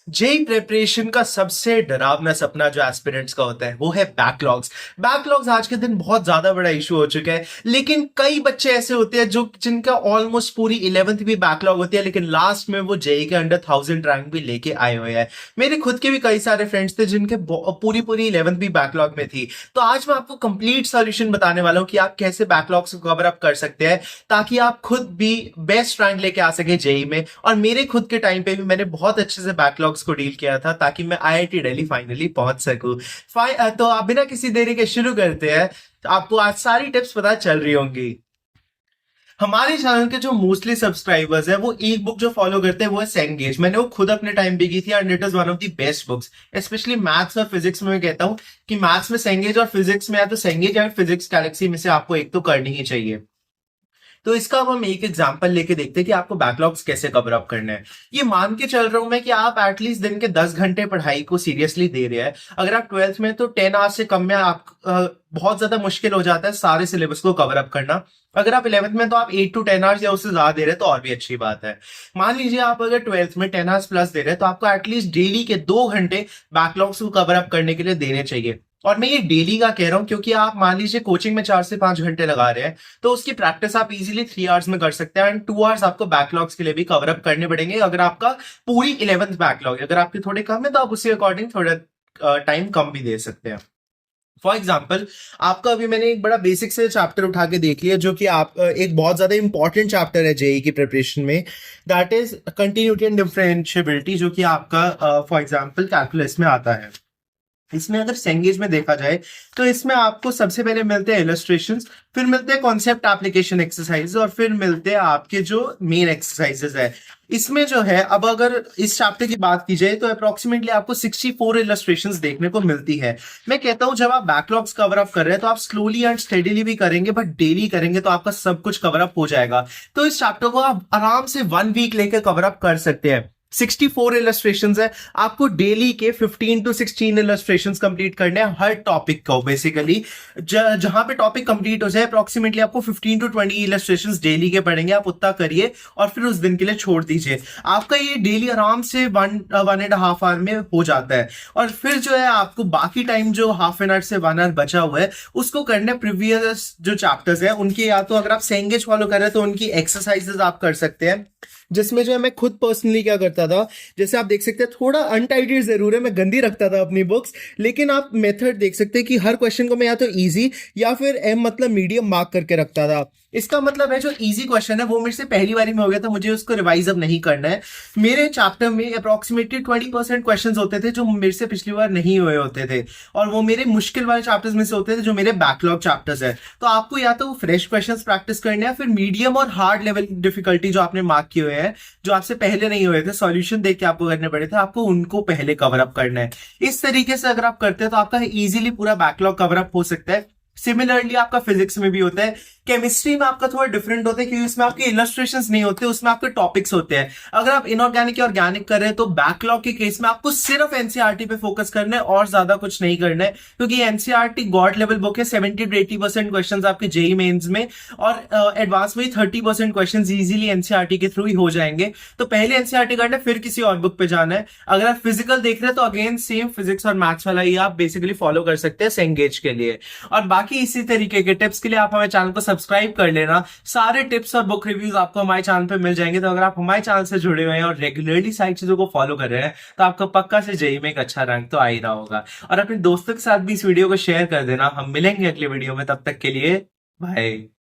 JEE preparation का सबसे डरावना सपना जो एस्पिरेंट्स का होता है वो है बैकलॉग्स। बैकलॉग्स आज के दिन बहुत ज्यादा बड़ा इशू हो चुका है, लेकिन कई बच्चे ऐसे होते हैं जो जिनका ऑलमोस्ट पूरी 11th भी बैकलॉग होती है, लेकिन लास्ट में वो जेई के अंडर 1000 रैंक भी लेके आए हुए हैं। मेरे खुद के भी कई सारे फ्रेंड्स थे जिनके पूरी पूरी 11th भी बैकलॉग में थी। तो आज मैं आपको कंप्लीट सॉल्यूशन बताने वाला हूँ कि आप कैसे बैकलॉग्स को कवर अप कर सकते हैं ताकि आप खुद भी बेस्ट रैंक लेके आ सके जेई में। और मेरे खुद के टाइम पे भी मैंने बहुत अच्छे से बैकलॉग्स को डील किया था ताकि मैं आईआईटी दिल्ली फाइनली पहुंच सकूं। तो आप बिना किसी देरी के शुरू करते हैं। तो आपको आज सारी टिप्स पता चल रही होंगी। हमारे चैनल के जो मोस्टली सब्सक्राइबर्स हैं वो एक बुक जो फॉलो करते हैं वो है सेंगेज। मैंने वो खुद अपने टाइम पे की थी and it is one of the best books. Specially maths और फिजिक्स में मैं कहता हूँ कि मैथ्स में सेंगेज और फिजिक्स में या तो सेंगेज या फिजिक्स गैलेक्सी में से आपको एक तो करनी ही चाहिए। तो इसका अब हम एक एग्जांपल लेके देखते हैं कि आपको बैकलॉग्स कैसे कवर अप करने हैं। ये मान के चल रहा हूं मैं कि आप एटलीस्ट दिन के 10 घंटे पढ़ाई को सीरियसली दे रहे हैं। अगर आप 12th में तो 10 आवर्स से कम में आप बहुत ज्यादा मुश्किल हो जाता है सारे सिलेबस को कवर अप करना। अगर आप 11th में तो आप 8 to 10 आवर्स या उससे ज्यादा दे रहे हैं तो और भी अच्छी बात है। मान लीजिए आप अगर 12th में 10 आवर्स प्लस दे रहे हैं तो आपको एटलीस्ट डेली के 2 घंटे बैकलॉग्स को कवर अप करने के लिए देने चाहिए। और मैं ये डेली का कह रहा हूं क्योंकि आप मान लीजिए कोचिंग में 4 से 5 घंटे लगा रहे हैं तो उसकी प्रैक्टिस आप इजीली 3 आवर्स में कर सकते हैं एंड 2 आवर्स आपको बैकलॉग्स के लिए भी कवर अप करने पड़ेंगे। अगर आपका पूरी 11th बैकलॉग है, अगर आपके थोड़े कम है तो आप उसी अकॉर्डिंग थोड़ा टाइम कम भी दे सकते हैं। फॉर एग्जाम्पल आपका अभी मैंने एक बड़ा बेसिक से चैप्टर उठा के देख लिया जो कि आप एक बहुत ज्यादा इंपॉर्टेंट चैप्टर है जेई की प्रिपरेशन में। That is continuity and differentiability, जो कि आपका फॉर एग्जाम्पल कैलकुलस में आता है। इसमें अगर सेंगेज में देखा जाए तो इसमें आपको सबसे पहले मिलते हैं इलस्ट्रेशंस, फिर मिलते हैं कॉन्सेप्ट एप्लीकेशन एक्सरसाइज और फिर मिलते हैं आपके जो मेन एक्सरसाइजेस है। इसमें जो है अब अगर इस चैप्टर की बात की जाए तो अप्रोक्सीमेटली आपको 64 इलस्ट्रेशंस देखने को मिलती है। मैं कहता हूं जब आप बैकलॉग्स कवर अप कर रहे हैं तो आप स्लोली एंड स्टेडीली भी करेंगे बट डेली करेंगे तो आपका सब कुछ कवर अप हो जाएगा। तो इस चैप्टर को आप आराम से 1 वीक लेकर कवर अप कर सकते हैं। 64 इलस्ट्रेशंस है, आपको डेली के 15 to 16 इलस्ट्रेशंस कंप्लीट करने हैं हर टॉपिक को। बेसिकली जहां पे टॉपिक कंप्लीट हो जाए अप्रोक्सीमेटली आपको 15 to 20 इलस्ट्रेशंस डेली के पढ़ेंगे। आप उतना करिए और फिर उस दिन के लिए छोड़ दीजिए। आपका ये डेली आराम से 1.5 आवर में हो जाता है। और फिर जो है आपको बाकी टाइम जो हाफ एन आवर से 1 आवर बचा हुआ है उसको करने प्रीवियस जो चैप्टर्स है उनके, या तो अगर आप सेंगेज फॉलो कर रहे हैं तो उनकी एक्सरसाइजेस आप कर सकते हैं। जिसमें जो है मैं खुद पर्सनली क्या करता था, जैसे आप देख सकते हैं थोड़ा अनटाइडी जरूर है, मैं गंदी रखता था अपनी बुक्स, लेकिन आप मेथड देख सकते हैं कि हर क्वेश्चन को मैं या तो इजी या फिर एम मतलब मीडियम मार्क करके रखता था। इसका मतलब है जो इजी क्वेश्चन है वो मेरे से पहली बारी में हो गया था, मुझे उसको रिवाइज अब नहीं करना है। मेरे चैप्टर में अप्रोक्सीमेटली 20% क्वेश्चन होते थे जो मेरे से पिछली बार नहीं हुए होते थे और वो मेरे मुश्किल वाले चैप्टर्स में से होते थे जो मेरे बैकलॉग चैप्टर्स है। तो आपको या तो फ्रेश क्वेश्चंस प्रैक्टिस करने हैं, फिर मीडियम और हार्ड लेवल डिफिकल्टी जो आपने मार्क किए हुए हैं जो आपसे पहले नहीं हुए थे, सॉल्यूशन देख के आपको करने पड़े थे, आपको उनको पहले कवर अप करना है। इस तरीके से अगर आप करते हैं तो आपका इजीली पूरा बैकलॉग कवर अप हो सकता है। सिमिलरली आपका फिजिक्स में भी होता है। केमिस्ट्री में आपका थोड़ा डिफरेंट होता है क्योंकि उसमें आपके इलस्ट्रेशंस नहीं होते, उसमें आपके टॉपिक्स होते हैं। अगर आप इनऑर्गेनिक या ऑर्गेनिक कर रहे हैं तो बैकलॉग के केस में आपको सिर्फ एनसीईआरटी पे फोकस करना है और ज्यादा कुछ नहीं करना है, क्योंकि एनसीईआरटी गॉड लेवल बुक है। 70 to 80% क्वेश्चन आपके जेई मेन्स में और एडवांस में 30% क्वेश्चन इजीली एनसीईआरटी के थ्रू ही हो जाएंगे। तो पहले एनसीईआरटी करना है फिर किसी और बुक पे जाना है। अगर आप फिजिकल देख रहे हैं तो अगेन सेम फिजिक्स और मैथ्स वाला ही आप बेसिकली फॉलो कर सकते हैं सेंगेज के लिए। और बाकी इसी तरीके के टिप्स के लिए आप हमारे चैनल को सब्सक्राइब कर लेना। सारे टिप्स और बुक रिव्यूज आपको हमारे चैनल पे मिल जाएंगे। तो अगर आप हमारे चैनल से जुड़े हुए हैं और रेगुलरली सारी चीजों को फॉलो कर रहे हैं तो आपको पक्का से जेई में एक अच्छा रैंक तो आ ही रहा होगा। और अपने दोस्तों के साथ भी इस वीडियो को शेयर कर देना। हम मिलेंगे अगले वीडियो में, तब तक के लिए बाय।